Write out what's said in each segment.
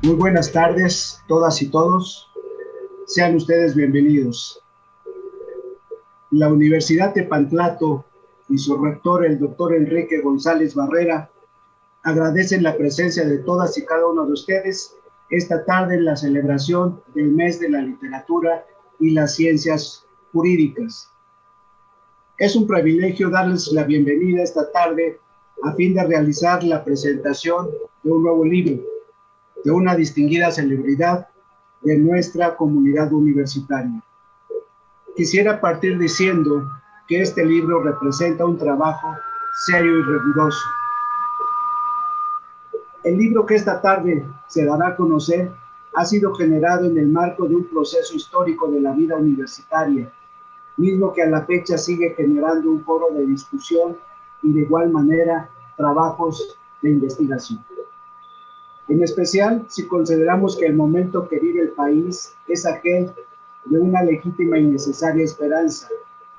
Muy buenas tardes, todas y todos. Sean ustedes bienvenidos. La Universidad de Tepantlato y su rector, el doctor Enrique González Barrera, agradecen la presencia de todas y cada uno de ustedes esta tarde en la celebración del mes de la literatura y las ciencias jurídicas. Es un privilegio darles la bienvenida esta tarde a fin de realizar la presentación de un nuevo libro de una distinguida celebridad de nuestra comunidad universitaria. Quisiera partir diciendo que este libro representa un trabajo serio y riguroso. El libro que esta tarde se dará a conocer ha sido generado en el marco de un proceso histórico de la vida universitaria, mismo que a la fecha sigue generando un foro de discusión y de igual manera trabajos de investigación. En especial, si consideramos que el momento que vive el país es aquel de una legítima y necesaria esperanza,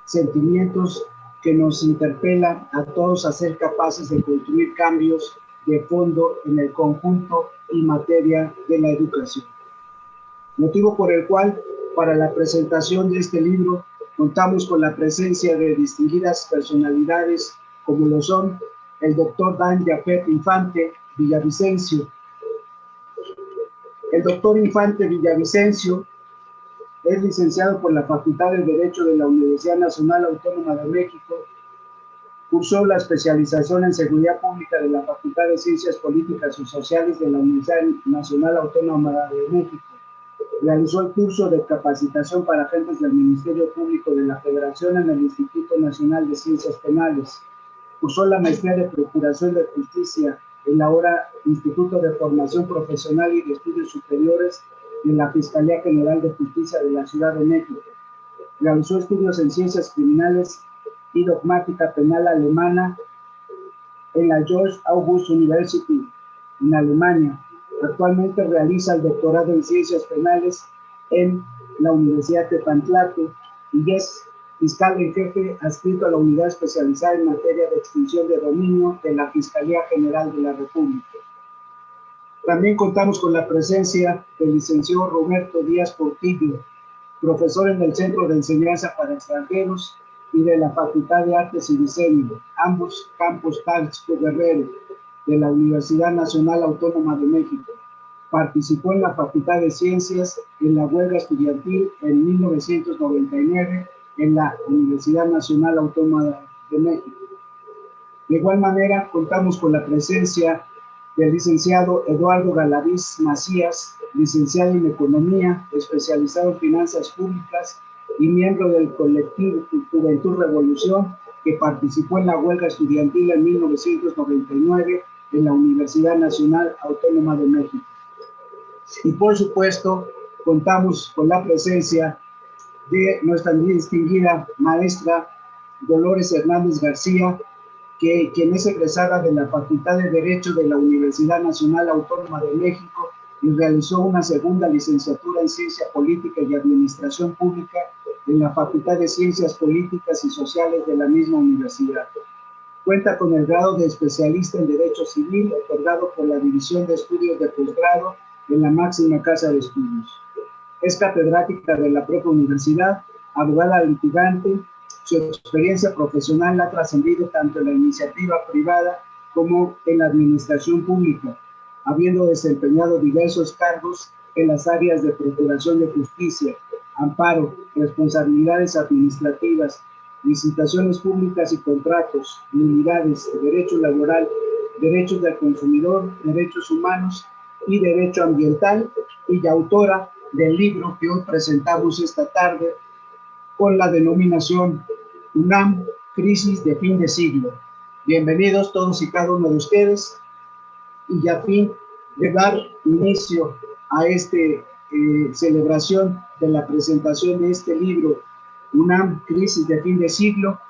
sentimientos que nos interpelan a todos a ser capaces de construir cambios de fondo en el conjunto y materia de la educación. Motivo por el cual, para la presentación de este libro, contamos con la presencia de distinguidas personalidades como lo son el doctor Dan Jafet Infante Villavicencio. El doctor Infante Villavicencio es licenciado por la Facultad de Derecho de la Universidad Nacional Autónoma de México, cursó la especialización en Seguridad Pública de la Facultad de Ciencias Políticas y Sociales de la Universidad Nacional Autónoma de México, realizó el curso de capacitación para agentes del Ministerio Público de la Federación en el Instituto Nacional de Ciencias Penales, cursó la maestría de Procuración de Justicia en la ahora Instituto de Formación Profesional y de Estudios Superiores de la Fiscalía General de Justicia de la Ciudad de México. Realizó estudios en Ciencias Criminales y Dogmática Penal Alemana en la George August University en Alemania. Actualmente realiza el doctorado en Ciencias Penales en la Universidad de Tepantlato y es fiscal en jefe adscrito a la unidad especializada en materia de extinción de dominio de la Fiscalía General de la República. También contamos con la presencia del licenciado Roberto Díaz Portillo, profesor en el Centro de Enseñanza para Extranjeros y de la Facultad de Artes y Diseño, ambos campus Taxco Guerrero, de la Universidad Nacional Autónoma de México. Participó en la Facultad de Ciencias en la huelga estudiantil en 1999 en la Universidad Nacional Autónoma de México. De igual manera, contamos con la presencia del licenciado Eduardo Galaviz Macías, licenciado en Economía, especializado en Finanzas Públicas y miembro del colectivo Juventud Revolución, que participó en la huelga estudiantil en 1999 en la Universidad Nacional Autónoma de México. Y por supuesto, contamos con la presencia de nuestra distinguida maestra Dolores Hernández García, quien es egresada de la Facultad de Derecho de la Universidad Nacional Autónoma de México y realizó una segunda licenciatura en Ciencia Política y Administración Pública en la Facultad de Ciencias Políticas y Sociales de la misma universidad. Cuenta con el grado de especialista en Derecho Civil, otorgado por la División de Estudios de Posgrado en la máxima casa de estudios. Es catedrática de la propia universidad, abogada litigante. Su experiencia profesional ha trascendido tanto en la iniciativa privada como en la administración pública, habiendo desempeñado diversos cargos en las áreas de Procuración de Justicia, amparo, responsabilidades administrativas, licitaciones públicas y contratos, nulidades, derecho laboral, derechos del consumidor, derechos humanos y derecho ambiental, y autora del libro que hoy presentamos esta tarde con la denominación UNAM, Crisis de Fin de Siglo. Bienvenidos todos y cada uno de ustedes, y a fin de dar inicio a esta celebración de la presentación de este libro, UNAM, Crisis de Fin de Siglo,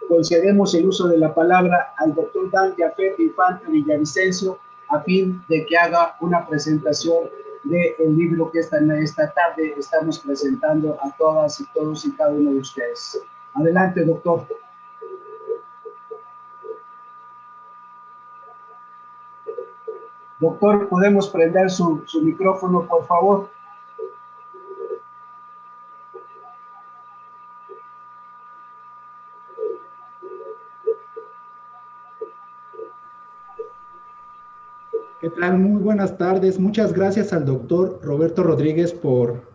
concedemos el uso de la palabra al doctor Dan Jafet Infante Villavicencio a fin de que haga una presentación del libro que esta tarde estamos presentando a todas y todos y cada uno de ustedes. Adelante, doctor. Doctor, ¿podemos prender su micrófono, por favor? ¿Qué tal? Muy buenas tardes. Muchas gracias al doctor Roberto Rodríguez por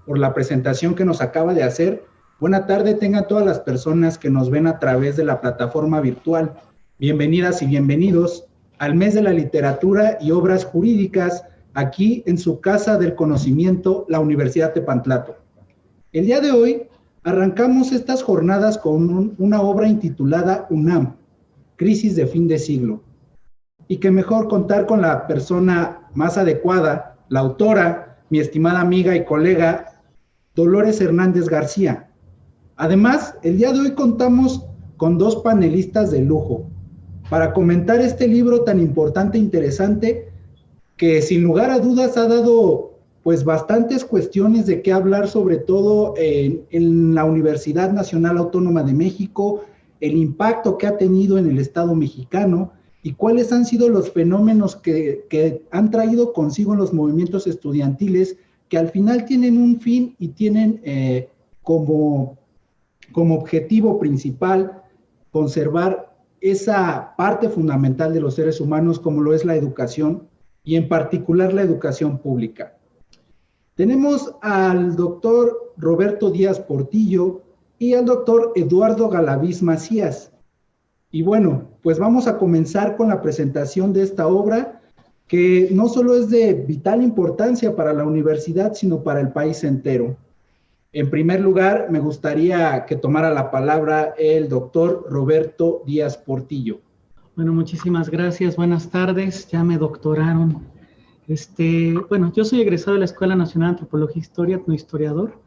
la presentación que nos acaba de hacer. Buena tarde tengan todas las personas que nos ven a través de la plataforma virtual. Bienvenidas y bienvenidos al Mes de la Literatura y Obras Jurídicas, aquí en su Casa del Conocimiento, la Universidad Tepantlato. El día de hoy arrancamos estas jornadas con una obra intitulada UNAM, Crisis de Fin de Siglo. Y qué mejor contar con la persona más adecuada, la autora, mi estimada amiga y colega, Dolores Hernández García. Además, el día de hoy contamos con dos panelistas de lujo para comentar este libro tan importante e interesante que sin lugar a dudas ha dado pues bastantes cuestiones de qué hablar, sobre todo en la Universidad Nacional Autónoma de México, el impacto que ha tenido en el Estado mexicano y cuáles han sido los fenómenos que han traído consigo en los movimientos estudiantiles, que al final tienen un fin y tienen como objetivo principal conservar esa parte fundamental de los seres humanos como lo es la educación y en particular la educación pública. Tenemos al doctor Roberto Díaz Portillo y al doctor Eduardo Galaviz Macías. Y bueno, pues vamos a comenzar con la presentación de esta obra, que no solo es de vital importancia para la universidad, sino para el país entero. En primer lugar, me gustaría que tomara la palabra el doctor Roberto Díaz Portillo. Bueno, muchísimas gracias. Buenas tardes. Ya me doctoraron. Bueno, yo soy egresado de la Escuela Nacional de Antropología e Historia, etnohistoriador,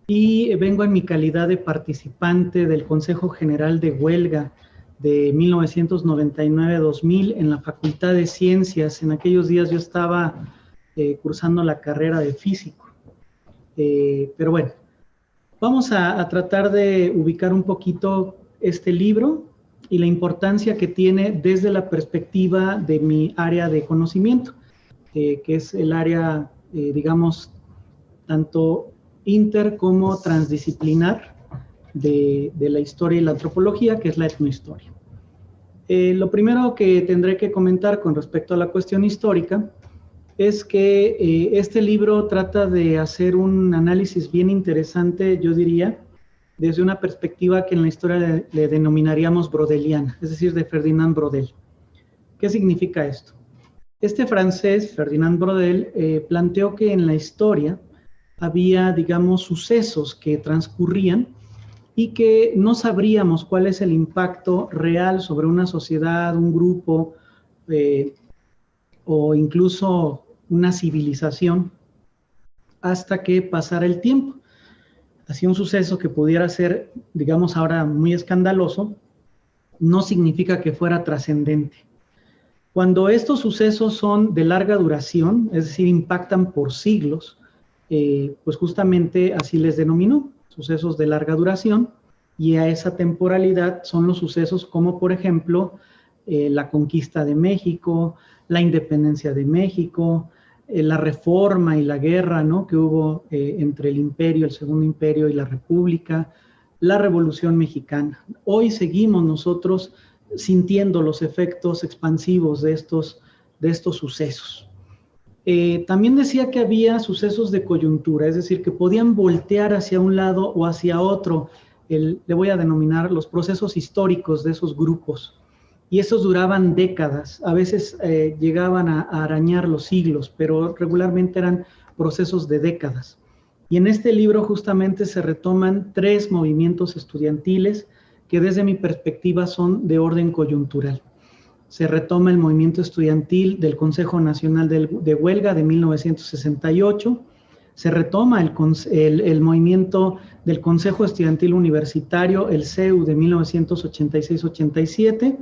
y vengo en mi calidad de participante del Consejo General de Huelga de 1999-2000 en la Facultad de Ciencias. En aquellos días yo estaba cursando la carrera de físico. Pero bueno, vamos a tratar de ubicar un poquito este libro y la importancia que tiene desde la perspectiva de mi área de conocimiento, que es el área, digamos, tanto inter como transdisciplinar de la historia y la antropología, que es la etnohistoria. Lo primero que tendré que comentar con respecto a la cuestión histórica es que este libro trata de hacer un análisis bien interesante, yo diría, desde una perspectiva que en la historia le denominaríamos brodeliana, es decir, de Ferdinand Brodel. ¿Qué significa esto? Este francés, Ferdinand Brodel, planteó que en la historia había, digamos, sucesos que transcurrían y que no sabríamos cuál es el impacto real sobre una sociedad, un grupo o incluso una civilización hasta que pasara el tiempo. Así un suceso que pudiera ser, digamos ahora, muy escandaloso, no significa que fuera trascendente. Cuando estos sucesos son de larga duración, es decir, impactan por siglos, pues justamente así les denominó, sucesos de larga duración, y a esa temporalidad son los sucesos como, por ejemplo, la conquista de México, la independencia de México, la reforma y la guerra, ¿no?, que hubo entre el imperio, el segundo imperio y la república, la revolución mexicana. Hoy seguimos nosotros sintiendo los efectos expansivos de estos sucesos. También decía que había sucesos de coyuntura, es decir, que podían voltear hacia un lado o hacia otro, le voy a denominar los procesos históricos de esos grupos. Y esos duraban décadas, a veces llegaban a arañar los siglos, pero regularmente eran procesos de décadas. Y en este libro justamente se retoman 3 movimientos estudiantiles que desde mi perspectiva son de orden coyuntural. Se retoma el movimiento estudiantil del Consejo Nacional de Huelga de 1968, se retoma el movimiento del Consejo Estudiantil Universitario, el CEU, de 1986-87,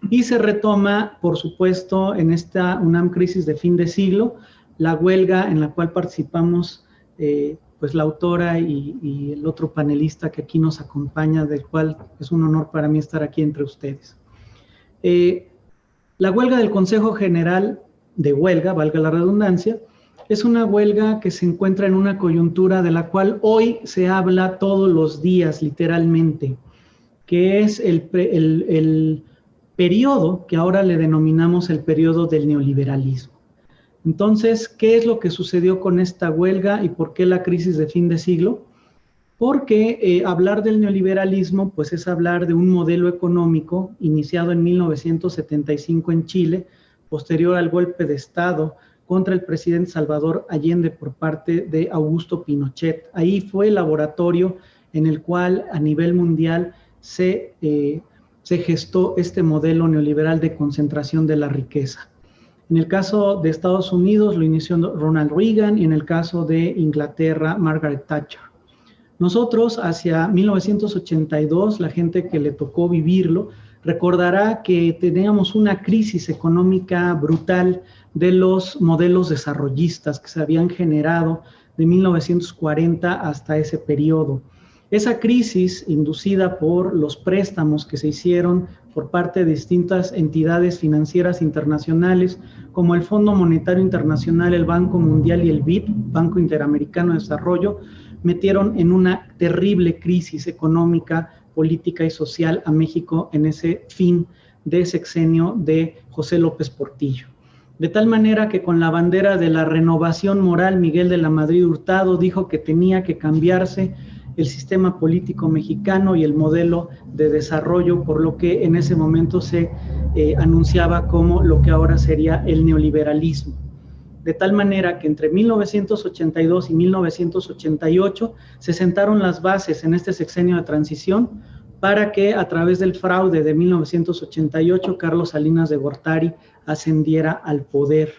y se retoma, por supuesto, en esta UNAM Crisis de Fin de Siglo, la huelga en la cual participamos pues la autora y el otro panelista que aquí nos acompaña, del cual es un honor para mí estar aquí entre ustedes. La huelga del Consejo General de huelga, valga la redundancia, es una huelga que se encuentra en una coyuntura de la cual hoy se habla todos los días, literalmente, que es el periodo que ahora le denominamos el periodo del neoliberalismo. Entonces, ¿qué es lo que sucedió con esta huelga y por qué la crisis de fin de siglo? Porque hablar del neoliberalismo, pues es hablar de un modelo económico iniciado en 1975 en Chile, posterior al golpe de Estado contra el presidente Salvador Allende por parte de Augusto Pinochet. Ahí fue el laboratorio en el cual a nivel mundial se gestó este modelo neoliberal de concentración de la riqueza. En el caso de Estados Unidos lo inició Ronald Reagan y en el caso de Inglaterra, Margaret Thatcher. Nosotros, hacia 1982, la gente que le tocó vivirlo, recordará que teníamos una crisis económica brutal de los modelos desarrollistas que se habían generado de 1940 hasta ese periodo. Esa crisis, inducida por los préstamos que se hicieron por parte de distintas entidades financieras internacionales, como el Fondo Monetario Internacional, el Banco Mundial y el BID, Banco Interamericano de Desarrollo, metieron en una terrible crisis económica, política y social a México en ese fin de sexenio de José López Portillo. De tal manera que con la bandera de la renovación moral, Miguel de la Madrid Hurtado dijo que tenía que cambiarse el sistema político mexicano y el modelo de desarrollo, por lo que en ese momento se anunciaba como lo que ahora sería el neoliberalismo. De tal manera que entre 1982 y 1988 se sentaron las bases en este sexenio de transición para que a través del fraude de 1988 Carlos Salinas de Gortari ascendiera al poder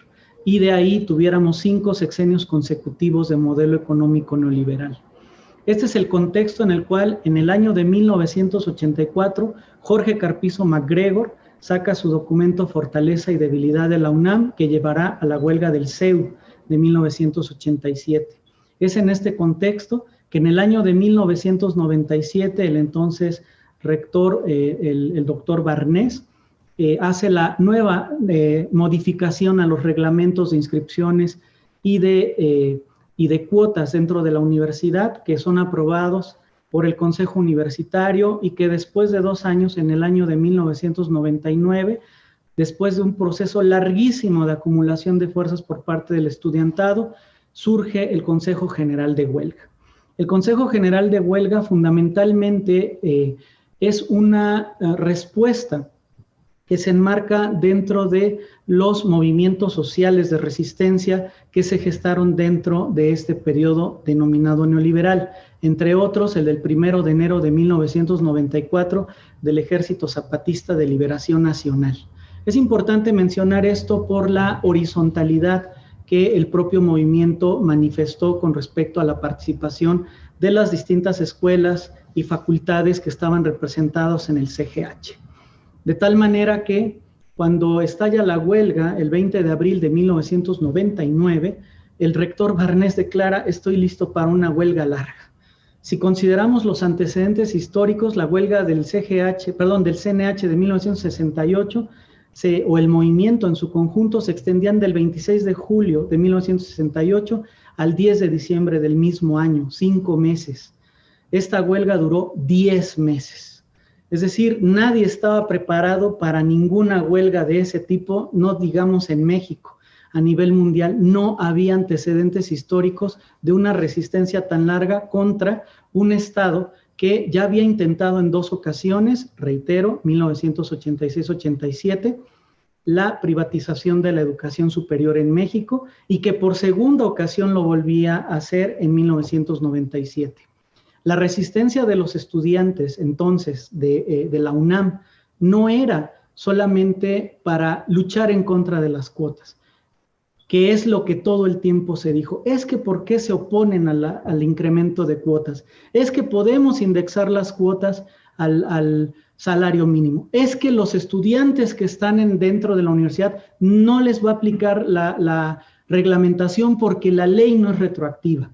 y de ahí tuviéramos 5 sexenios consecutivos de modelo económico neoliberal. Este es el contexto en el cual en el año de 1984 Jorge Carpizo MacGregor saca su documento Fortaleza y Debilidad de la UNAM, que llevará a la huelga del CEU de 1987. Es en este contexto que en el año de 1997 el entonces rector, el doctor Barnés, hace la nueva modificación a los reglamentos de inscripciones y de cuotas dentro de la universidad, que son aprobados por el Consejo Universitario y que después de 2 años, en el año de 1999, después de un proceso larguísimo de acumulación de fuerzas por parte del estudiantado, surge el Consejo General de Huelga. El Consejo General de Huelga fundamentalmente es una respuesta que se enmarca dentro de los movimientos sociales de resistencia que se gestaron dentro de este periodo denominado neoliberal, entre otros el del 1 de enero de 1994 del Ejército Zapatista de Liberación Nacional. Es importante mencionar esto por la horizontalidad que el propio movimiento manifestó con respecto a la participación de las distintas escuelas y facultades que estaban representados en el CGH. De tal manera que cuando estalla la huelga, el 20 de abril de 1999, el rector Barnés declara: estoy listo para una huelga larga. Si consideramos los antecedentes históricos, la huelga del CNH de 1968, o el movimiento en su conjunto, se extendían del 26 de julio de 1968 al 10 de diciembre del mismo año, 5 meses. Esta huelga duró 10 meses. Es decir, nadie estaba preparado para ninguna huelga de ese tipo, no digamos en México. A nivel mundial no había antecedentes históricos de una resistencia tan larga contra un Estado que ya había intentado en 2 ocasiones, reitero, 1986-87, la privatización de la educación superior en México y que por segunda ocasión lo volvía a hacer en 1997. La resistencia de los estudiantes entonces de la UNAM no era solamente para luchar en contra de las cuotas, que es lo que todo el tiempo se dijo. Es que ¿por qué se oponen al incremento de cuotas? Es que podemos indexar las cuotas al salario mínimo. Es que los estudiantes que están dentro de la universidad no les va a aplicar la reglamentación porque la ley no es retroactiva.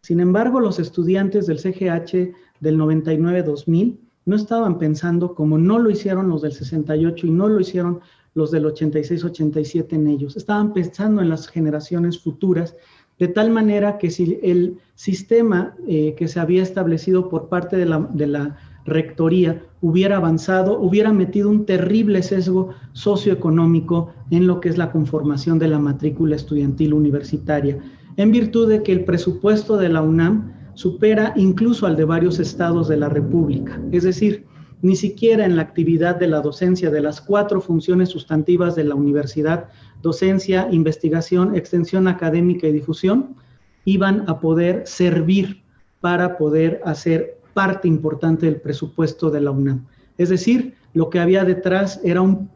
Sin embargo, los estudiantes del CGH del 99-2000 no estaban pensando, como no lo hicieron los del 68 y no lo hicieron los del 86-87 en ellos. Estaban pensando en las generaciones futuras, de tal manera que si el sistema que se había establecido por parte de la rectoría hubiera avanzado, hubiera metido un terrible sesgo socioeconómico en lo que es la conformación de la matrícula estudiantil universitaria, en virtud de que el presupuesto de la UNAM supera incluso al de varios estados de la República. Es decir, ni siquiera en la actividad de la docencia de las 4 funciones sustantivas de la universidad, docencia, investigación, extensión académica y difusión, iban a poder servir para poder hacer parte importante del presupuesto de la UNAM. Es decir, lo que había detrás era un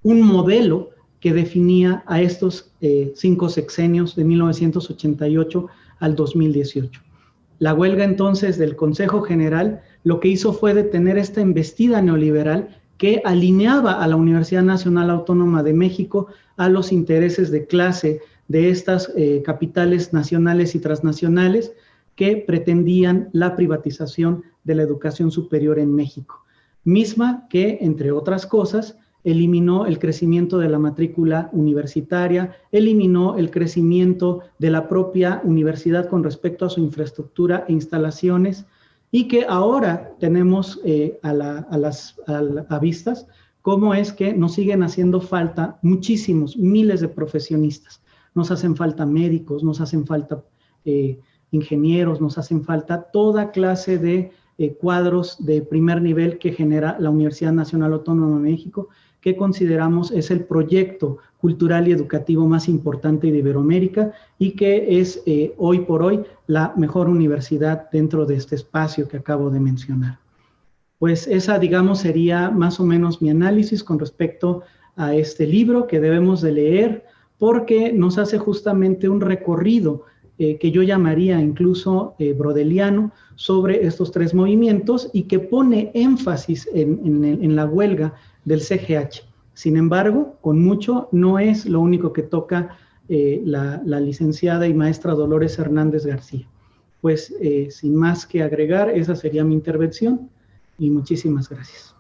modelo que definía a estos 5 sexenios de 1988 al 2018. La huelga entonces del Consejo General lo que hizo fue detener esta embestida neoliberal que alineaba a la Universidad Nacional Autónoma de México a los intereses de clase de estas capitales nacionales y transnacionales que pretendían la privatización de la educación superior en México, misma que, entre otras cosas, eliminó el crecimiento de la matrícula universitaria, eliminó el crecimiento de la propia universidad con respecto a su infraestructura e instalaciones, y que ahora tenemos a vistas cómo es que nos siguen haciendo falta muchísimos, miles de profesionistas. Nos hacen falta médicos, nos hacen falta ingenieros, nos hacen falta toda clase de cuadros de primer nivel que genera la Universidad Nacional Autónoma de México, que consideramos es el proyecto cultural y educativo más importante de Iberoamérica y que es hoy por hoy la mejor universidad dentro de este espacio que acabo de mencionar. Pues esa, digamos, sería más o menos mi análisis con respecto a este libro que debemos de leer, porque nos hace justamente un recorrido que yo llamaría incluso brodeliano sobre estos 3 movimientos y que pone énfasis en la huelga del CGH. Sin embargo, con mucho, no es lo único que toca la licenciada y maestra Dolores Hernández García. Pues sin más que agregar, esa sería mi intervención y muchísimas gracias.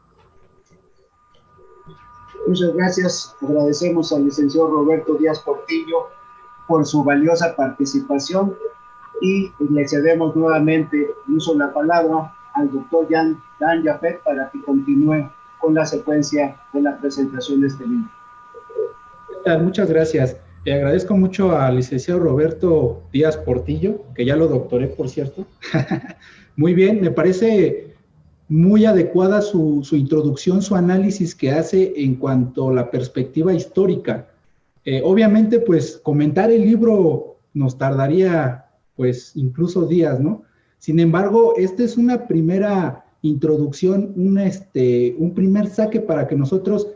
Muchas gracias. Agradecemos al licenciado Roberto Díaz Portillo por su valiosa participación y le cedemos nuevamente el uso de la palabra al doctor Dan Jaffet para que continúe con la secuencia de la presentación de este libro. Muchas gracias. Le agradezco mucho al licenciado Roberto Díaz Portillo, que ya lo doctoré, por cierto. Muy bien, me parece muy adecuada su introducción, su análisis que hace en cuanto a la perspectiva histórica. Obviamente, pues, comentar el libro nos tardaría, pues, incluso días, ¿no? Sin embargo, esta es una primera introducción, un primer saque para que nosotros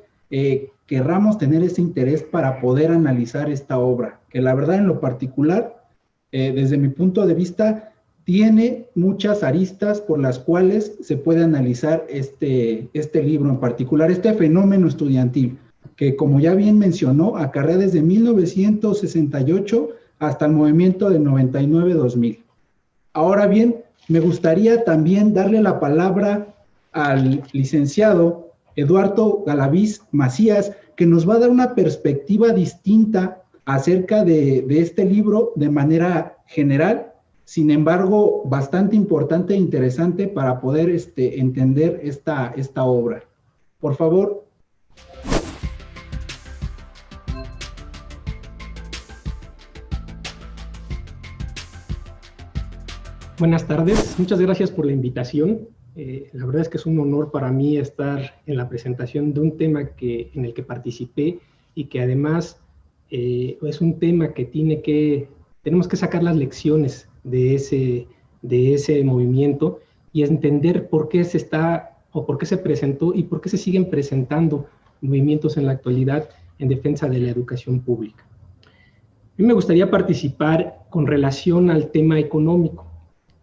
querramos tener ese interés para poder analizar esta obra, que la verdad, en lo particular, desde mi punto de vista, tiene muchas aristas por las cuales se puede analizar este libro en particular, este fenómeno estudiantil, que como ya bien mencionó, acarrea desde 1968 hasta el movimiento del 99-2000. Ahora bien, me gustaría también darle la palabra al licenciado Eduardo Galaviz Macías, que nos va a dar una perspectiva distinta acerca de este libro de manera general, sin embargo, bastante importante e interesante para poder entender esta obra. Por favor. Buenas tardes, muchas gracias por la invitación. La verdad es que es un honor para mí estar en la presentación de un tema en el que participé y que además es un tema que tenemos que sacar las lecciones de ese movimiento y entender por qué por qué se presentó y por qué se siguen presentando movimientos en la actualidad en defensa de la educación pública. A mí me gustaría participar con relación al tema económico.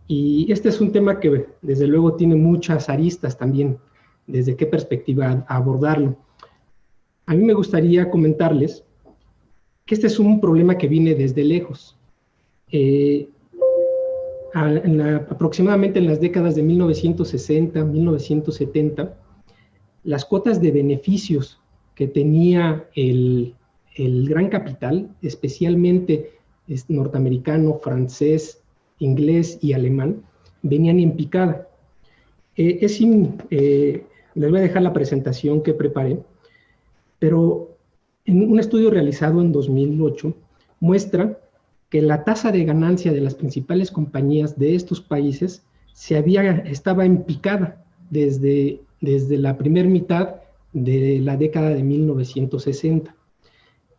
Y este es un tema que desde luego tiene muchas aristas también, desde qué perspectiva abordarlo. A mí me gustaría comentarles que este es un problema que viene desde lejos. Aproximadamente en las décadas de 1960, 1970, las cuotas de beneficios que tenía el gran capital, especialmente norteamericano, francés, inglés y alemán, venían en picada. Les voy a dejar la presentación que preparé, pero en un estudio realizado en 2008 muestra que la tasa de ganancia de las principales compañías de estos países estaba en picada desde la primera mitad de la década de 1960.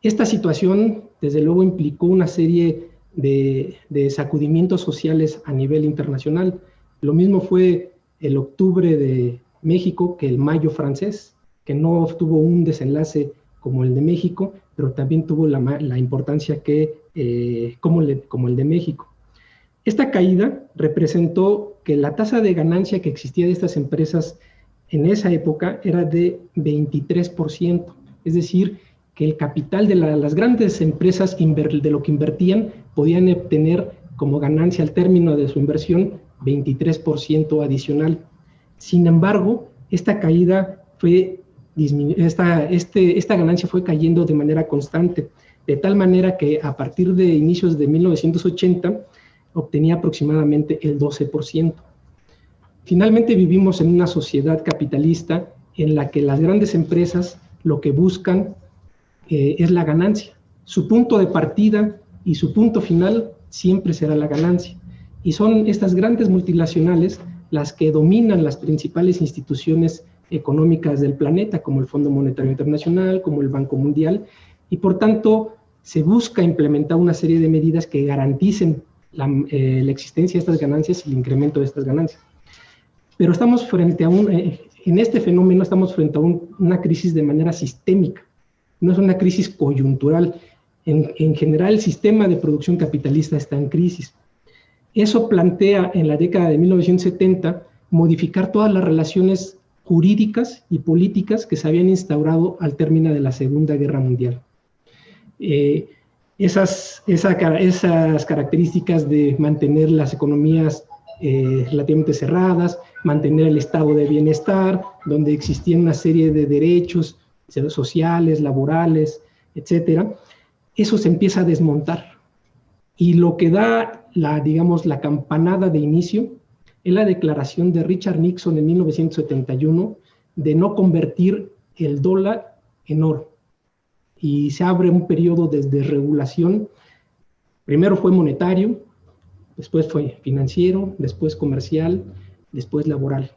Esta situación, desde luego, implicó una serie de sacudimientos sociales a nivel internacional. Lo mismo fue el octubre de México que el mayo francés, que no tuvo un desenlace como el de México, pero también tuvo la importancia como el de México. Esta caída representó que la tasa de ganancia que existía de estas empresas en esa época era de 23%, es decir, que el capital de las grandes empresas de lo que invertían podían obtener como ganancia al término de su inversión 23% adicional. Sin embargo, esta caída esta ganancia fue cayendo de manera constante, de tal manera que a partir de inicios de 1980 obtenía aproximadamente el 12%. Finalmente vivimos en una sociedad capitalista en la que las grandes empresas lo que buscan es la ganancia. Su punto de partida y su punto final siempre será la ganancia. Y son estas grandes multinacionales las que dominan las principales instituciones económicas del planeta, como el Fondo Monetario Internacional, como el Banco Mundial, y por tanto se busca implementar una serie de medidas que garanticen la existencia de estas ganancias y el incremento de estas ganancias. Pero estamos frente a en este fenómeno estamos frente a una crisis de manera sistémica, no es una crisis coyuntural. En general, el sistema de producción capitalista está en crisis. Eso plantea en la década de 1970 modificar todas las relaciones jurídicas y políticas que se habían instaurado al término de la Segunda Guerra Mundial. Esas características de mantener las economías relativamente cerradas, mantener el estado de bienestar, donde existían una serie de derechos sociales, laborales, etcétera, eso se empieza a desmontar. Y lo que da la campanada de inicio es la declaración de Richard Nixon en 1971 de no convertir el dólar en oro. Y se abre un periodo de desregulación. Primero fue monetario, después fue financiero, después comercial, después laboral.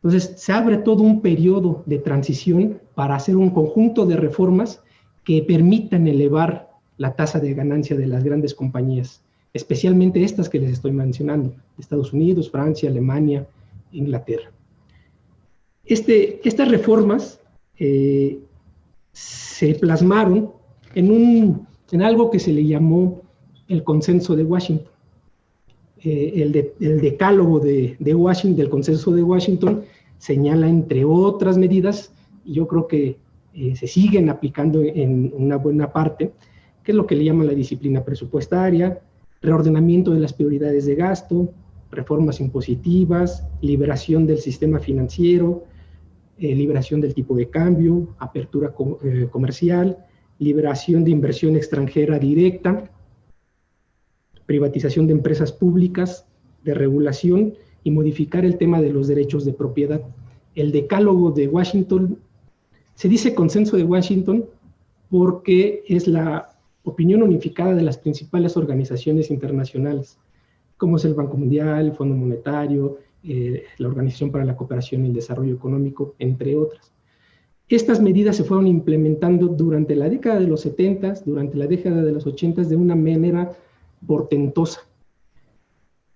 Entonces se abre todo un periodo de transición para hacer un conjunto de reformas que permitan elevar la tasa de ganancia de las grandes compañías, especialmente estas que les estoy mencionando, Estados Unidos, Francia, Alemania, Inglaterra. Estas reformas se plasmaron en algo que se le llamó el Consenso de Washington. El decálogo de Washington, del Consenso de Washington, señala, entre otras medidas, y yo creo que se siguen aplicando en una buena parte, que es lo que le llaman la disciplina presupuestaria, reordenamiento de las prioridades de gasto, reformas impositivas, liberación del sistema financiero, liberación del tipo de cambio, apertura comercial, liberación de inversión extranjera directa, privatización de empresas públicas, de regulación y modificar el tema de los derechos de propiedad. El decálogo de Washington, se dice Consenso de Washington porque es la opinión unificada de las principales organizaciones internacionales, como es el Banco Mundial, el Fondo Monetario, la Organización para la Cooperación y el Desarrollo Económico, entre otras. Estas medidas se fueron implementando durante la década de los 70, durante la década de los 80 de una manera portentosa.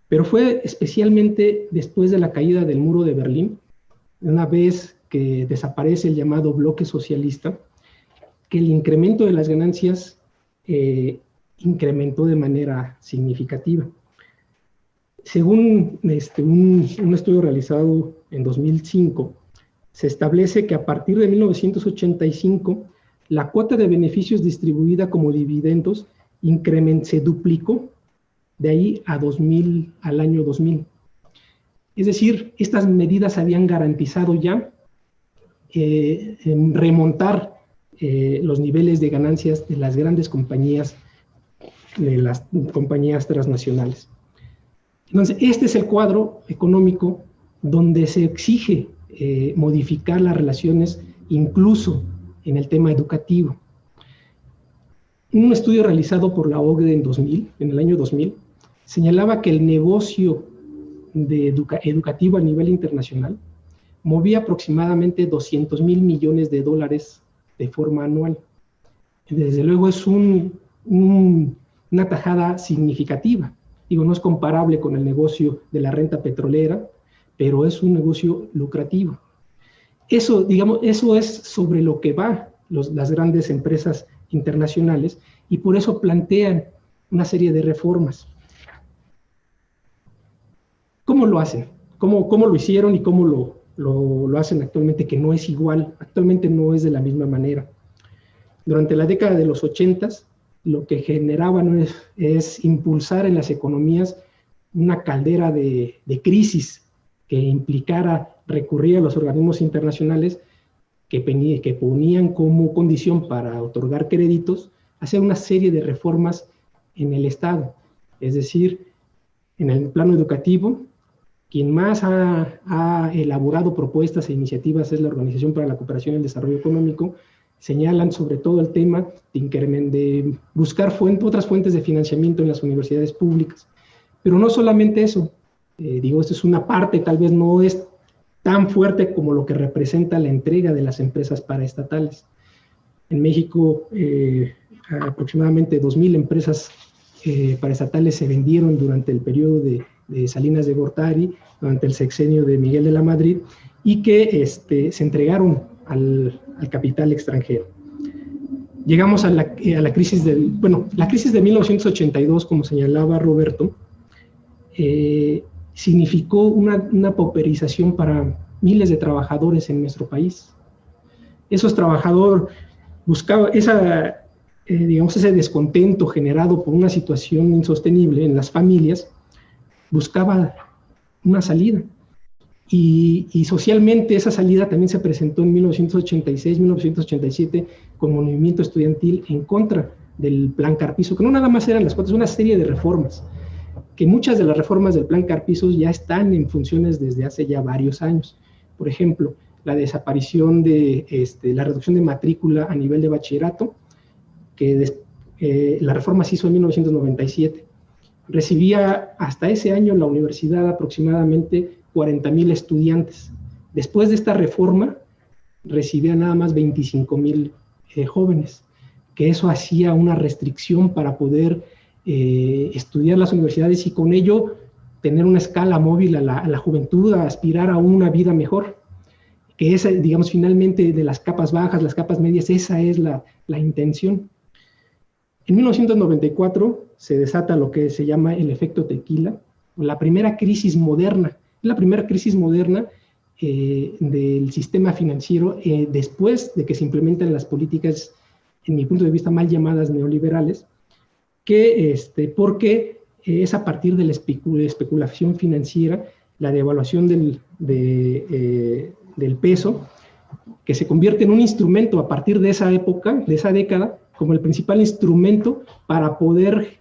Pero fue especialmente después de la caída del muro de Berlín, una vez que desaparece el llamado bloque socialista, que el incremento de las ganancias incrementó de manera significativa. Según un estudio realizado en 2005, se establece que a partir de 1985, la cuota de beneficios distribuida como dividendos se duplicó de ahí al año 2000. Es decir, estas medidas habían garantizado ya remontar los niveles de ganancias de las grandes compañías, de las compañías transnacionales. Entonces, este es el cuadro económico donde se exige modificar las relaciones, incluso en el tema educativo. Un estudio realizado por la OCDE en el año 2000, señalaba que el negocio educativo a nivel internacional movía aproximadamente 200 mil millones de dólares de forma anual. Desde luego es una tajada significativa. Digo, no es comparable con el negocio de la renta petrolera, pero es un negocio lucrativo. Eso, digamos, eso es sobre lo que van las grandes empresas internacionales, y por eso plantean una serie de reformas. ¿Cómo lo hacen? ¿Cómo lo hicieron y cómo lo hacen actualmente, que no es igual? Actualmente no es de la misma manera. Durante la década de los 80s, lo que generaban es impulsar en las economías una caldera de crisis que implicara recurrir a los organismos internacionales que ponían como condición para otorgar créditos, hacer una serie de reformas en el Estado. Es decir, en el plano educativo, quien más ha elaborado propuestas e iniciativas es la Organización para la Cooperación y el Desarrollo Económico. Señalan sobre todo el tema de buscar otras fuentes de financiamiento en las universidades públicas. Pero no solamente eso, esto es una parte, tal vez no es tan fuerte como lo que representa la entrega de las empresas paraestatales. En México, aproximadamente 2,000 empresas paraestatales se vendieron durante el periodo de Salinas de Gortari, durante el sexenio de Miguel de la Madrid, y que se entregaron al capital extranjero. Llegamos a la crisis la crisis de 1982, como señalaba Roberto, significó una pauperización para miles de trabajadores en nuestro país. Esos trabajadores buscaban ese descontento generado por una situación insostenible en las familias, buscaba una salida. Y socialmente esa salida también se presentó en 1986, 1987 con movimiento estudiantil en contra del Plan Carpizo, que no nada más eran las cuotas, una serie de reformas, que muchas de las reformas del Plan Carpizo ya están en funciones desde hace ya varios años. Por ejemplo, la desaparición de la reducción de matrícula a nivel de bachillerato, que la reforma se hizo en 1997. Recibía hasta ese año la universidad aproximadamente 40,000 estudiantes. Después de esta reforma, recibía nada más 25,000 jóvenes, que eso hacía una restricción para poder estudiar las universidades y con ello tener una escala móvil a la juventud, a aspirar a una vida mejor, que es, digamos, finalmente de las capas bajas, las capas medias, esa es la intención. En 1994 se desata lo que se llama el efecto tequila, la primera crisis moderna, del sistema financiero después de que se implementan las políticas, en mi punto de vista, mal llamadas neoliberales, porque es a partir de la especulación financiera, la devaluación del peso, que se convierte en un instrumento a partir de esa época, de esa década, como el principal instrumento para poder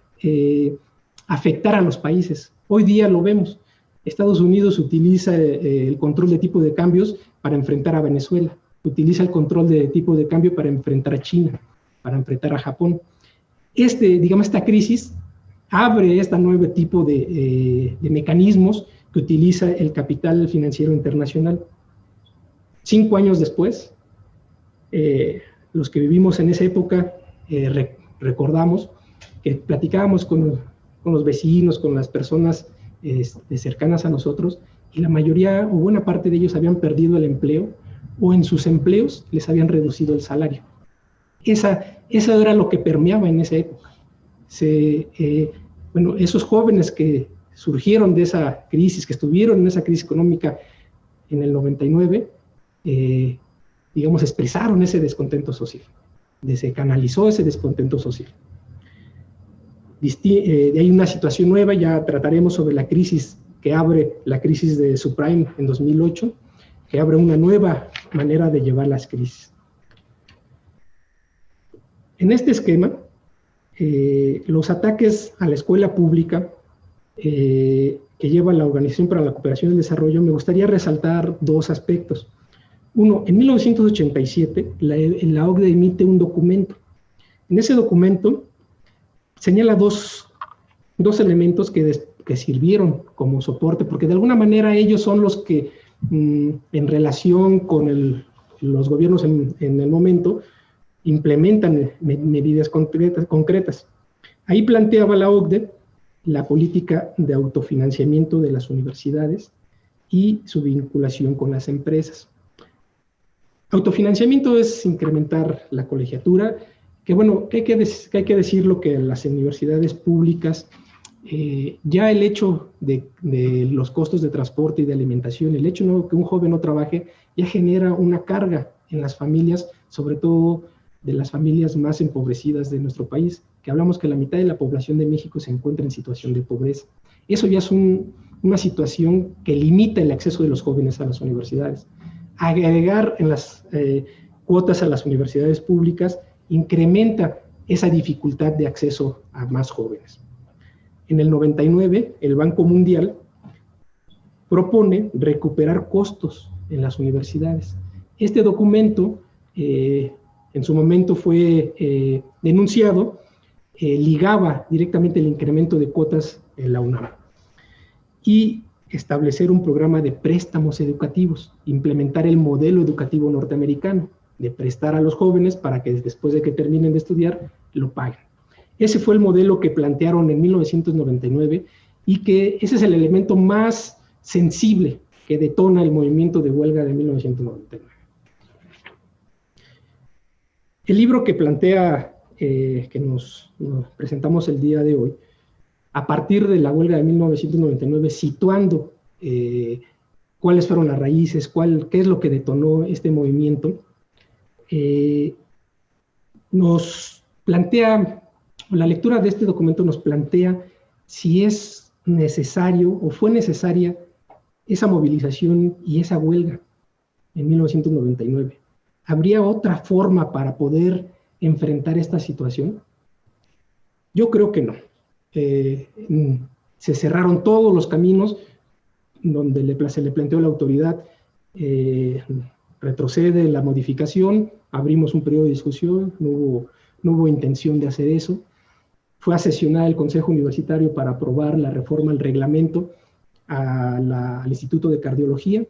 afectar a los países. Hoy día lo vemos. Estados Unidos utiliza el control de tipo de cambios para enfrentar a Venezuela, utiliza el control de tipo de cambio para enfrentar a China, para enfrentar a Japón. Esta crisis abre este nuevo tipo de mecanismos que utiliza el capital financiero internacional. 5 años después, los que vivimos en esa época recordamos que platicábamos con los vecinos, con las personas cercanas a nosotros, y la mayoría o buena parte de ellos habían perdido el empleo o en sus empleos les habían reducido el salario. Eso era lo que permeaba en esa época. Esos jóvenes que surgieron de esa crisis, que estuvieron en esa crisis económica en el 99, expresaron ese descontento social, se canalizó ese descontento social. Hay una situación nueva, ya trataremos sobre la crisis que abre la crisis de subprime en 2008, que abre una nueva manera de llevar las crisis. En este esquema, los ataques a la escuela pública que lleva la Organización para la Cooperación y el Desarrollo, me gustaría resaltar dos aspectos. Uno, en 1987, la OCDE emite un documento. En ese documento señala dos elementos que sirvieron como soporte, porque de alguna manera ellos son los que, en relación con los gobiernos en el momento, implementan medidas concretas. Ahí planteaba la OCDE la política de autofinanciamiento de las universidades y su vinculación con las empresas. Autofinanciamiento es incrementar la colegiatura, que bueno, hay que decirlo que las universidades públicas, ya el hecho de los costos de transporte y de alimentación, el hecho de que un joven no trabaje, ya genera una carga en las familias, sobre todo de las familias más empobrecidas de nuestro país, que hablamos que la mitad de la población de México se encuentra en situación de pobreza. Eso ya es una situación que limita el acceso de los jóvenes a las universidades. Agregar en las cuotas a las universidades públicas incrementa esa dificultad de acceso a más jóvenes. En el 99, el Banco Mundial propone recuperar costos en las universidades. Este documento, en su momento fue denunciado, ligaba directamente el incremento de cuotas en la UNAM y establecer un programa de préstamos educativos, implementar el modelo educativo norteamericano, de prestar a los jóvenes para que después de que terminen de estudiar, lo paguen. Ese fue el modelo que plantearon en 1999 y que ese es el elemento más sensible que detona el movimiento de huelga de 1999. El libro que plantea, que nos presentamos el día de hoy, a partir de la huelga de 1999, situando cuáles fueron las raíces, qué es lo que detonó este movimiento, nos plantea, la lectura de este documento nos plantea si es necesario o fue necesaria esa movilización y esa huelga en 1999. ¿Habría otra forma para poder enfrentar esta situación? Yo creo que no. Se cerraron todos los caminos donde se le planteó a la autoridad, retrocede la modificación, abrimos un periodo de discusión, no hubo intención de hacer eso. Fue a sesionar el Consejo Universitario para aprobar la reforma al reglamento al Instituto de Cardiología.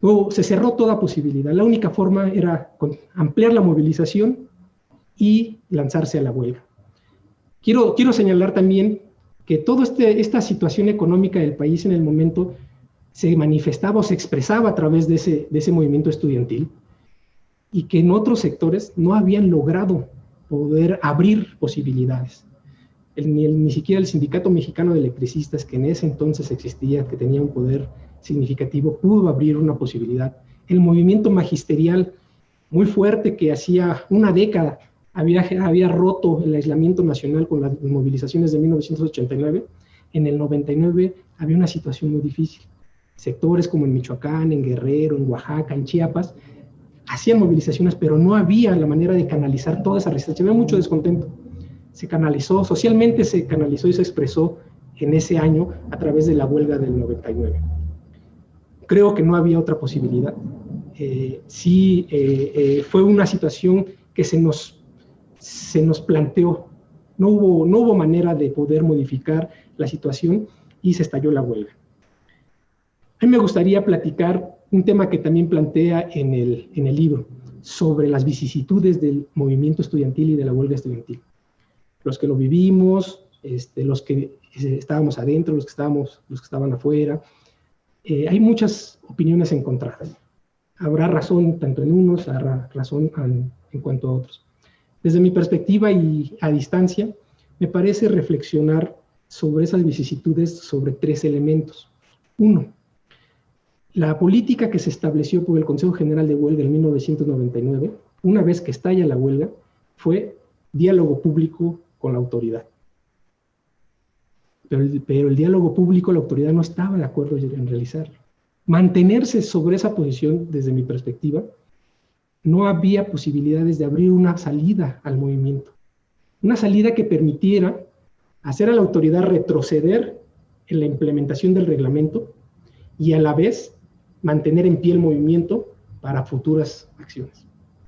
Luego se cerró toda posibilidad. La única forma era ampliar la movilización y lanzarse a la huelga. Quiero señalar también que toda esta situación económica del país en el momento se manifestaba o se expresaba a través de ese movimiento estudiantil y que en otros sectores no habían logrado poder abrir posibilidades. Ni siquiera el Sindicato Mexicano de Electricistas, que en ese entonces existía, que tenía un poder significativo, pudo abrir una posibilidad. El movimiento magisterial muy fuerte que hacía una década había roto el aislamiento nacional con las movilizaciones de 1989, en el 99 había una situación muy difícil. Sectores como en Michoacán, en Guerrero, en Oaxaca, en Chiapas, hacían movilizaciones, pero no había la manera de canalizar toda esa resistencia. Había mucho descontento. Se canalizó, socialmente se canalizó y se expresó en ese año a través de la huelga del 99. Creo que no había otra posibilidad. Fue una situación que se nos planteó. No hubo manera de poder modificar la situación y se estalló la huelga. A mí me gustaría platicar un tema que también plantea en el libro, sobre las vicisitudes del movimiento estudiantil y de la huelga estudiantil. Los que lo vivimos, los que estábamos adentro, los que estaban afuera. Hay muchas opiniones encontradas. Habrá razón tanto en unos, habrá razón en cuanto a otros. Desde mi perspectiva y a distancia, me parece reflexionar sobre esas vicisitudes sobre tres elementos. Uno, la política que se estableció por el Consejo General de Huelga en 1999, una vez que estalla la huelga, fue diálogo público con la autoridad. Pero el diálogo público, la autoridad no estaba de acuerdo en realizarlo. mantenerse sobre esa posición, desde mi perspectiva, no había posibilidades de abrir una salida al movimiento. Una salida que permitiera hacer a la autoridad retroceder en la implementación del reglamento y a la vez mantener en pie el movimiento para futuras acciones.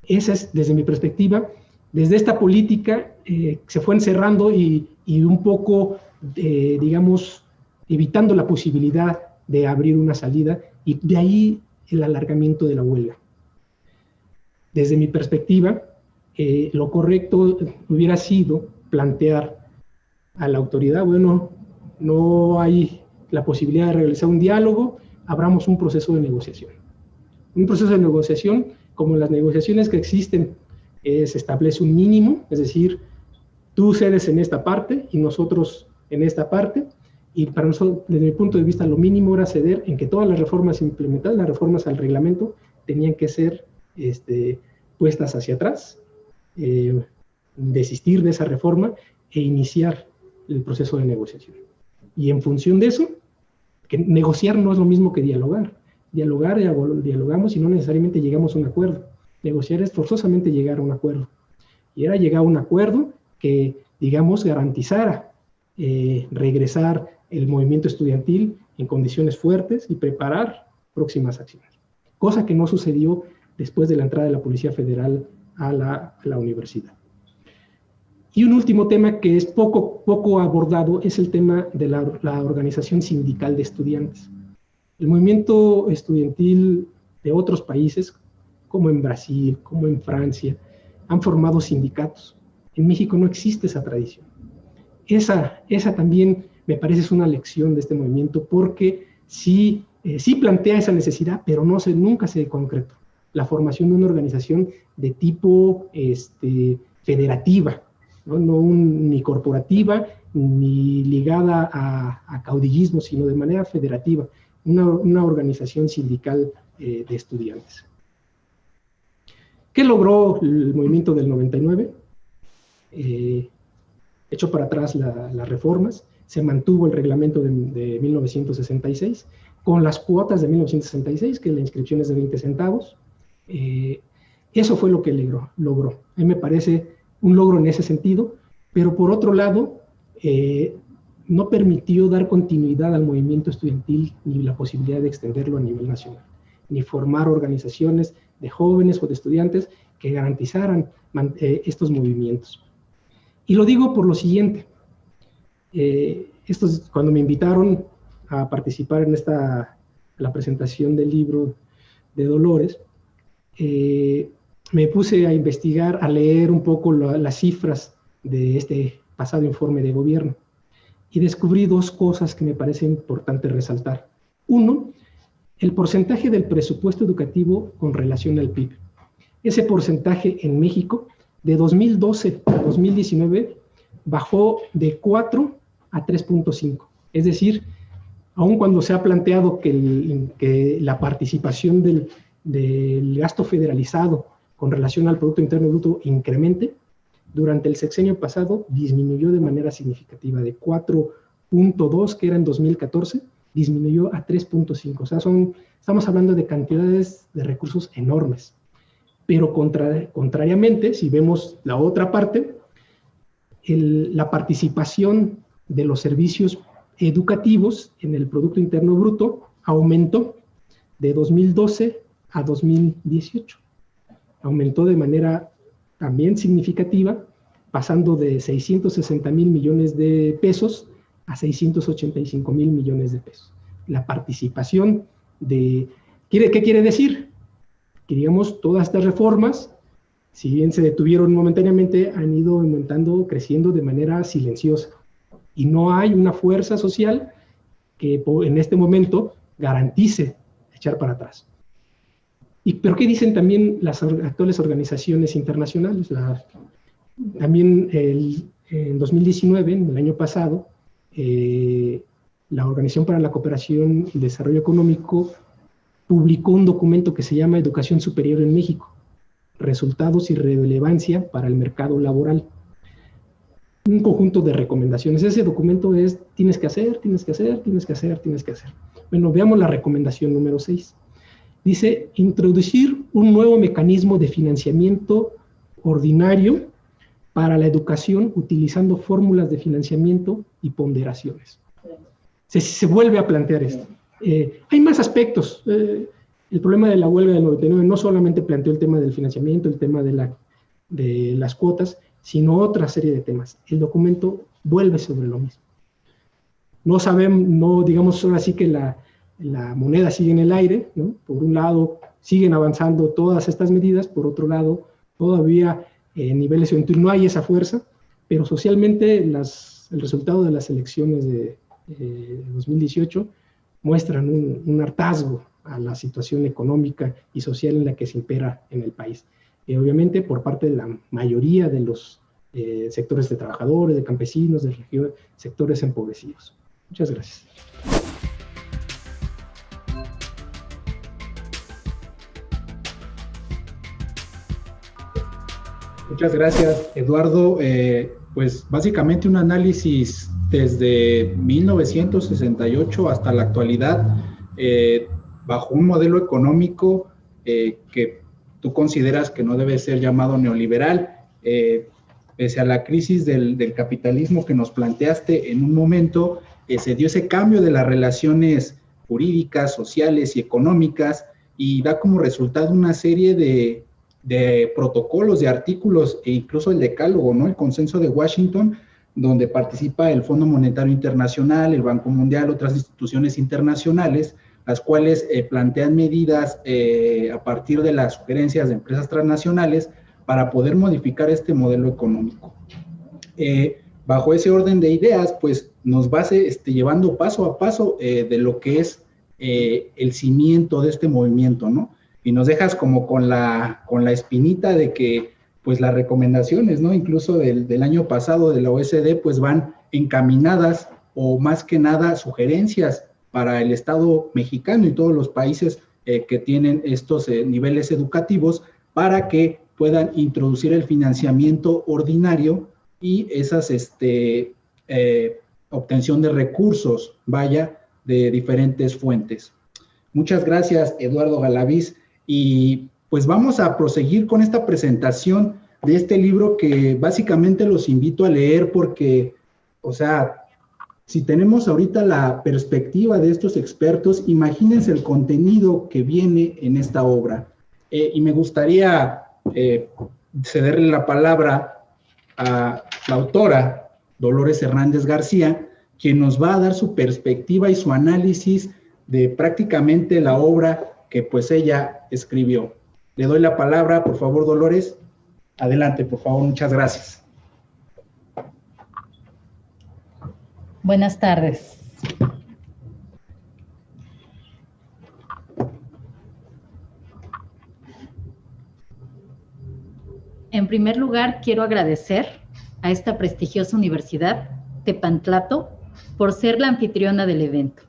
Esa es, desde mi perspectiva, desde esta política se fue encerrando y un poco, digamos, evitando la posibilidad de abrir una salida, y de ahí el alargamiento de la huelga. Desde mi perspectiva, lo correcto hubiera sido plantear a la autoridad, bueno, no hay la posibilidad de realizar un diálogo, abramos un proceso de negociación. Un proceso de negociación, como las negociaciones que existen, se establece un mínimo, es decir, tú cedes en esta parte y nosotros en esta parte, y para nosotros, desde mi punto de vista, lo mínimo era ceder en que todas las reformas implementadas, las reformas al reglamento, tenían que ser puestas hacia atrás, desistir de esa reforma e iniciar el proceso de negociación. Y en función de eso, que negociar no es lo mismo que dialogar. Dialogar, dialogamos y no necesariamente llegamos a un acuerdo. Negociar es forzosamente llegar a un acuerdo. Y era llegar a un acuerdo que, digamos, garantizara regresar el movimiento estudiantil en condiciones fuertes y preparar próximas acciones. Cosa que no sucedió después de la entrada de la Policía Federal a la universidad. Y un último tema que es poco abordado es el tema de la organización sindical de estudiantes. El movimiento estudiantil de otros países, como en Brasil, como en Francia, han formado sindicatos. En México no existe esa tradición. Esa también me parece es una lección de este movimiento, porque sí plantea esa necesidad, pero nunca se concretó. La formación de una organización de tipo federativa, ¿no? Ni corporativa, ni ligada a caudillismo, sino de manera federativa, una organización sindical de estudiantes. ¿Qué logró el movimiento del 99? Echó para atrás las reformas, se mantuvo el reglamento de 1966, con las cuotas de 1966, que la inscripción es de 20 centavos. Eso fue lo que logró. A mí me parece un logro en ese sentido, pero por otro lado, no permitió dar continuidad al movimiento estudiantil ni la posibilidad de extenderlo a nivel nacional, ni formar organizaciones de jóvenes o de estudiantes que garantizaran estos movimientos. Y lo digo por lo siguiente. Cuando me invitaron a participar en la presentación del libro de Dolores, me puse a investigar, a leer un poco las cifras de este pasado informe de gobierno, y descubrí dos cosas que me parece importante resaltar. Uno, el porcentaje del presupuesto educativo con relación al PIB. Ese porcentaje en México, de 2012 a 2019, bajó de 4 a 3.5. Es decir, aun cuando se ha planteado que la participación del gasto federalizado con relación al Producto Interno Bruto incremente, durante el sexenio pasado disminuyó de manera significativa, de 4.2, que era en 2014, disminuyó a 3.5. O sea, estamos hablando de cantidades de recursos enormes. Pero contrariamente, si vemos la otra parte, la participación de los servicios educativos en el Producto Interno Bruto aumentó de 2012 a 2018. Aumentó de manera también significativa, pasando de 660,000 millones de pesos a 685,000 millones de pesos. La participación ¿qué quiere decir? Que, digamos, todas estas reformas, si bien se detuvieron momentáneamente, han ido aumentando, creciendo de manera silenciosa. Y no hay una fuerza social que en este momento garantice echar para atrás. ¿Pero qué dicen también las actuales organizaciones internacionales? También en 2019, en el año pasado, la Organización para la Cooperación y Desarrollo Económico publicó un documento que se llama Educación Superior en México, Resultados y Relevancia para el Mercado Laboral. Un conjunto de recomendaciones. Ese documento es: tienes que hacer, tienes que hacer, tienes que hacer, tienes que hacer. Bueno, veamos la recomendación número 6. Dice, introducir un nuevo mecanismo de financiamiento ordinario para la educación utilizando fórmulas de financiamiento y ponderaciones. Se vuelve a plantear esto. Hay más aspectos. El problema de la huelga del 99 no solamente planteó el tema del financiamiento, el tema de las cuotas, sino otra serie de temas. El documento vuelve sobre lo mismo. No sabemos, no digamos ahora sí que la moneda sigue en el aire, ¿no? Por un lado, siguen avanzando todas estas medidas, por otro lado, todavía en niveles eventuales no hay esa fuerza, pero socialmente el resultado de las elecciones de 2018 muestran un hartazgo a la situación económica y social en la que se impera en el país. Y obviamente por parte de la mayoría de los sectores de trabajadores, de campesinos, de sectores empobrecidos. Muchas gracias. Muchas gracias, Eduardo. Pues básicamente un análisis desde 1968 hasta la actualidad, bajo un modelo económico que tú consideras que no debe ser llamado neoliberal, pese a la crisis del capitalismo que nos planteaste en un momento, se dio ese cambio de las relaciones jurídicas, sociales y económicas, y da como resultado una serie de protocolos, de artículos, e incluso el decálogo, ¿no? El Consenso de Washington, donde participa el Fondo Monetario Internacional, el Banco Mundial, otras instituciones internacionales, las cuales plantean medidas a partir de las sugerencias de empresas transnacionales para poder modificar este modelo económico. Bajo ese orden de ideas, pues nos va llevando paso a paso de lo que es el cimiento de este movimiento, ¿no? Y nos dejas como con la espinita de que pues las recomendaciones, ¿no? Incluso del año pasado de la OSD, pues van encaminadas, o más que nada sugerencias para el Estado mexicano y todos los países que tienen estos niveles educativos, para que puedan introducir el financiamiento ordinario y esas obtención de recursos, vaya, de diferentes fuentes. Muchas gracias, Eduardo Galaviz. Y pues vamos a proseguir con esta presentación de este libro, que básicamente los invito a leer porque, o sea, si tenemos ahorita la perspectiva de estos expertos, imagínense el contenido que viene en esta obra. Y me gustaría cederle la palabra a la autora, Dolores Hernández García, quien nos va a dar su perspectiva y su análisis de prácticamente la obra que pues ella escribió. Le doy la palabra, por favor, Dolores. Adelante, por favor, muchas gracias. Buenas tardes. En primer lugar, quiero agradecer a esta prestigiosa universidad, Tepantlato, por ser la anfitriona del evento.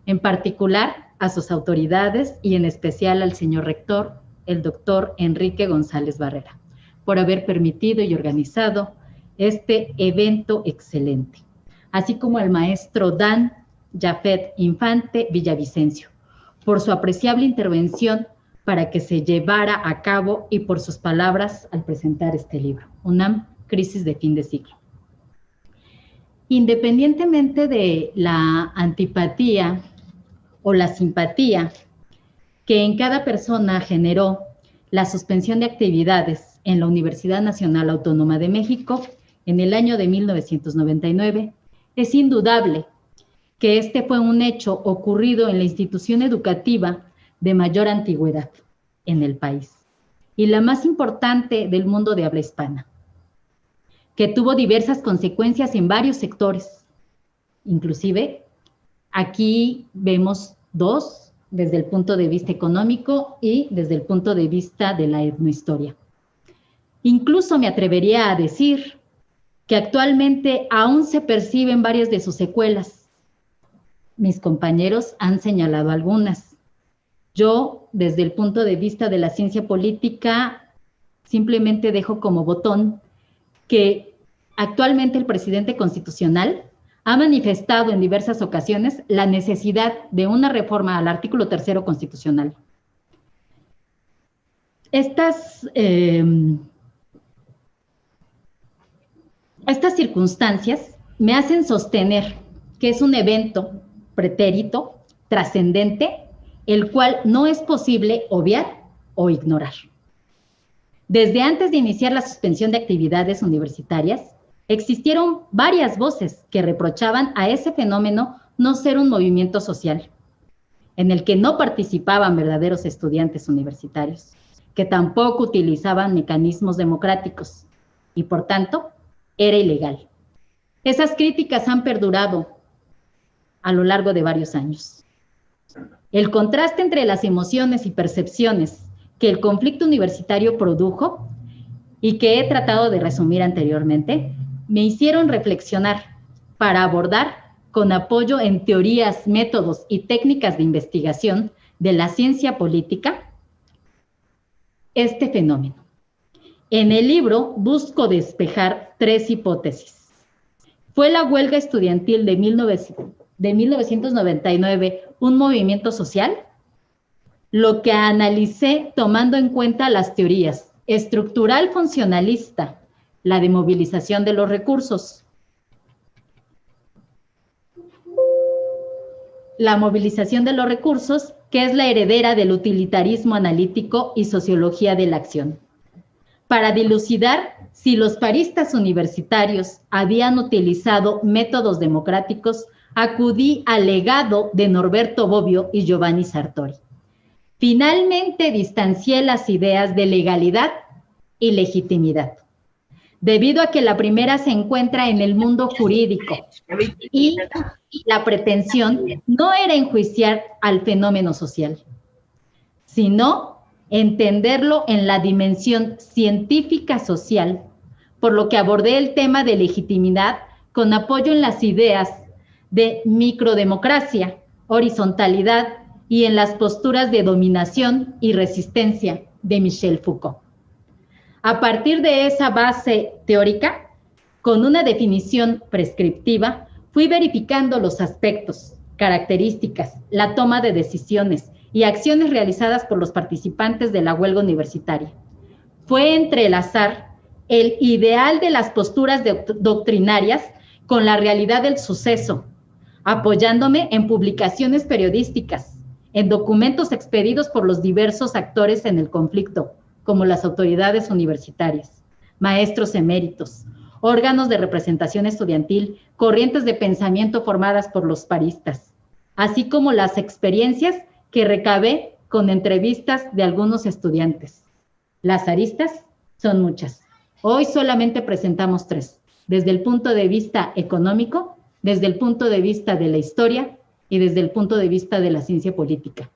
En particular, a sus autoridades y en especial al señor rector, el doctor Enrique González Barrera, por haber permitido y organizado este evento excelente, así como al maestro Dan Jafet Infante Villavicencio, por su apreciable intervención para que se llevara a cabo y por sus palabras al presentar este libro, UNAM, Crisis de Fin de Siglo. Independientemente de la antipatía o la simpatía que en cada persona generó la suspensión de actividades en la Universidad Nacional Autónoma de México en el año de 1999, es indudable que este fue un hecho ocurrido en la institución educativa de mayor antigüedad en el país y la más importante del mundo de habla hispana, que tuvo diversas consecuencias en varios sectores. Inclusive, aquí vemos dos, desde el punto de vista económico y desde el punto de vista de la etnohistoria. Incluso me atrevería a decir que actualmente aún se perciben varias de sus secuelas. Mis compañeros han señalado algunas. Yo, desde el punto de vista de la ciencia política, simplemente dejo como botón que actualmente el presidente constitucional ha manifestado en diversas ocasiones la necesidad de una reforma al artículo 3º constitucional. Estas circunstancias me hacen sostener que es un evento pretérito, trascendente, el cual no es posible obviar o ignorar. Desde antes de iniciar la suspensión de actividades universitarias, existieron varias voces que reprochaban a ese fenómeno no ser un movimiento social, en el que no participaban verdaderos estudiantes universitarios, que tampoco utilizaban mecanismos democráticos y, por tanto, era ilegal. Esas críticas han perdurado a lo largo de varios años. El contraste entre las emociones y percepciones que el conflicto universitario produjo y que he tratado de resumir anteriormente, me hicieron reflexionar para abordar con apoyo en teorías, métodos y técnicas de investigación de la ciencia política este fenómeno. En el libro busco despejar 3 hipótesis. ¿Fue la huelga estudiantil de 1999 un movimiento social? Lo que analicé tomando en cuenta las teorías estructural funcionalista, la de movilización de los recursos. La movilización de los recursos, que es la heredera del utilitarismo analítico y sociología de la acción. Para dilucidar si los paristas universitarios habían utilizado métodos democráticos, acudí al legado de Norberto Bobbio y Giovanni Sartori. Finalmente distancié las ideas de legalidad y legitimidad, debido a que la primera se encuentra en el mundo jurídico y la pretensión no era enjuiciar al fenómeno social, sino entenderlo en la dimensión científica social, por lo que abordé el tema de legitimidad con apoyo en las ideas de microdemocracia, horizontalidad y en las posturas de dominación y resistencia de Michel Foucault. A partir de esa base teórica, con una definición prescriptiva, fui verificando los aspectos, características, la toma de decisiones y acciones realizadas por los participantes de la huelga universitaria. Fue entrelazar el ideal de las posturas doctrinarias con la realidad del suceso, apoyándome en publicaciones periodísticas, en documentos expedidos por los diversos actores en el conflicto, como las autoridades universitarias, maestros eméritos, órganos de representación estudiantil, corrientes de pensamiento formadas por los paristas, así como las experiencias que recabé con entrevistas de algunos estudiantes. Las aristas son muchas. Hoy solamente presentamos 3, desde el punto de vista económico, desde el punto de vista de la historia y desde el punto de vista de la ciencia política.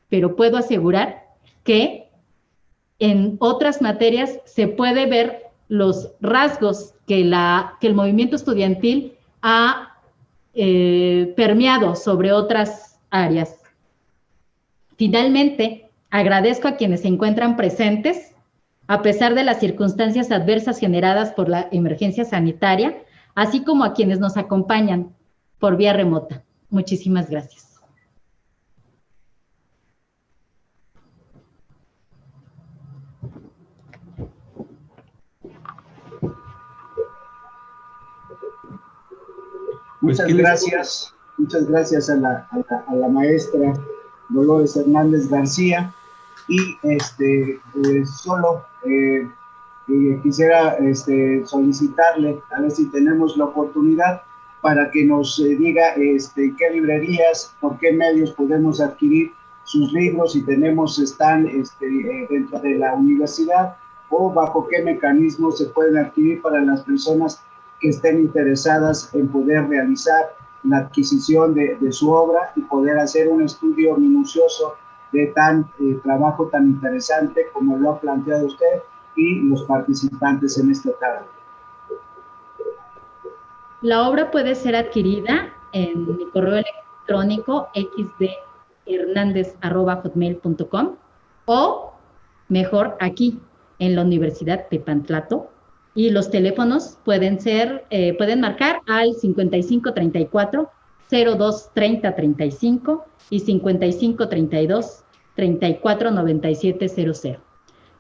Pero puedo asegurar que en otras materias se puede ver los rasgos que el movimiento estudiantil ha permeado sobre otras áreas. Finalmente, agradezco a quienes se encuentran presentes, a pesar de las circunstancias adversas generadas por la emergencia sanitaria, así como a quienes nos acompañan por vía remota. Muchísimas gracias. Muchas gracias a la maestra Dolores Hernández García y quisiera solicitarle a ver si tenemos la oportunidad para que nos diga qué librerías, por qué medios podemos adquirir sus libros, si están dentro de la universidad o bajo qué mecanismos se pueden adquirir para las personas que estén interesadas en poder realizar la adquisición de su obra y poder hacer un estudio minucioso de trabajo tan interesante como lo ha planteado usted y los participantes en esta tarde. La obra puede ser adquirida en mi correo electrónico xdhernandez@hotmail.com o mejor aquí en la Universidad Tepantlato, Y los teléfonos pueden marcar al 5534 02 30 35 y 55 32 34 97 00.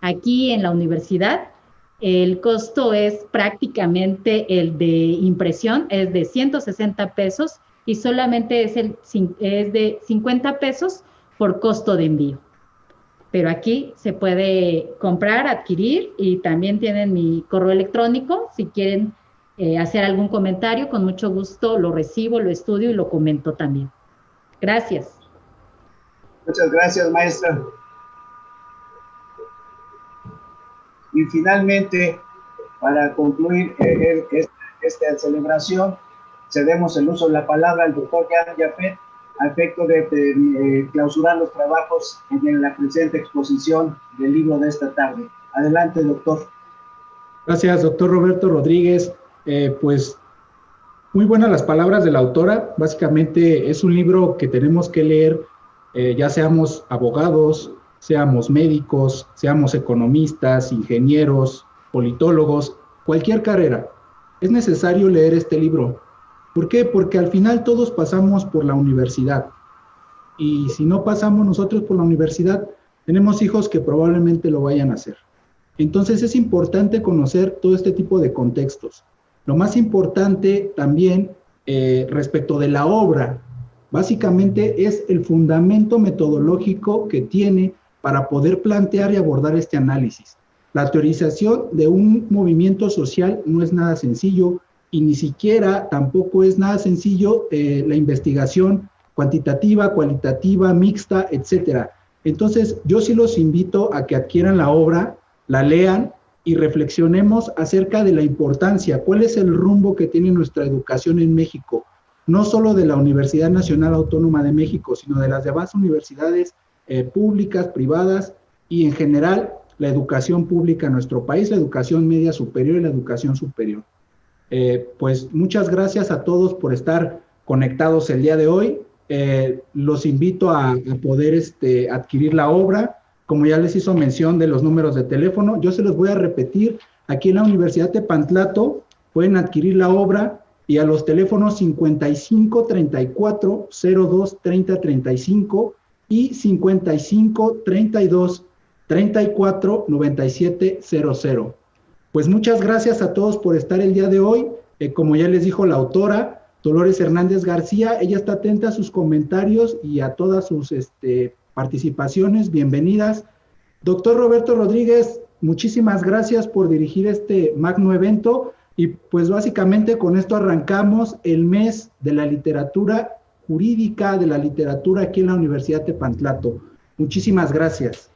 Aquí en la universidad, el costo es prácticamente el de impresión, es de 160 pesos y solamente es de 50 pesos por costo de envío. Pero aquí se puede comprar, adquirir, y también tienen mi correo electrónico. Si quieren hacer algún comentario, con mucho gusto lo recibo, lo estudio y lo comento también. Gracias. Muchas gracias, maestra. Y finalmente, para concluir esta celebración, cedemos el uso de la palabra al doctor Jan Japet a efecto de clausurar los trabajos en la presente exposición del libro de esta tarde. Adelante, doctor. Gracias, doctor Roberto Rodríguez. Pues muy buenas las palabras de la autora. Básicamente es un libro que tenemos que leer, ya seamos abogados, seamos médicos, seamos economistas, ingenieros, politólogos, cualquier carrera. Es necesario leer este libro. ¿Por qué? Porque al final todos pasamos por la universidad. Y si no pasamos nosotros por la universidad, tenemos hijos que probablemente lo vayan a hacer. Entonces es importante conocer todo este tipo de contextos. Lo más importante también respecto de la obra, básicamente es el fundamento metodológico que tiene para poder plantear y abordar este análisis. La teorización de un movimiento social no es nada sencillo, y ni siquiera tampoco es nada sencillo la investigación cuantitativa, cualitativa, mixta, etcétera. Entonces, yo sí los invito a que adquieran la obra, la lean y reflexionemos acerca de la importancia, cuál es el rumbo que tiene nuestra educación en México, no solo de la Universidad Nacional Autónoma de México, sino de las demás universidades públicas, privadas y en general la educación pública en nuestro país, la educación media superior y la educación superior. Pues muchas gracias a todos por estar conectados el día de hoy. Los invito a poder adquirir la obra. Como ya les hizo mención de los números de teléfono, yo se los voy a repetir. Aquí en la Universidad Tepantlato pueden adquirir la obra y a los teléfonos 55 34 02 30 35 y 55 32 34 97 00. Pues muchas gracias a todos por estar el día de hoy. Como ya les dijo la autora, Dolores Hernández García, ella está atenta a sus comentarios y a todas sus participaciones. Bienvenidas. Doctor Roberto Rodríguez, muchísimas gracias por dirigir este magno evento y pues básicamente con esto arrancamos el mes de la literatura jurídica, de la literatura aquí en la Universidad Tepantlato. Muchísimas gracias.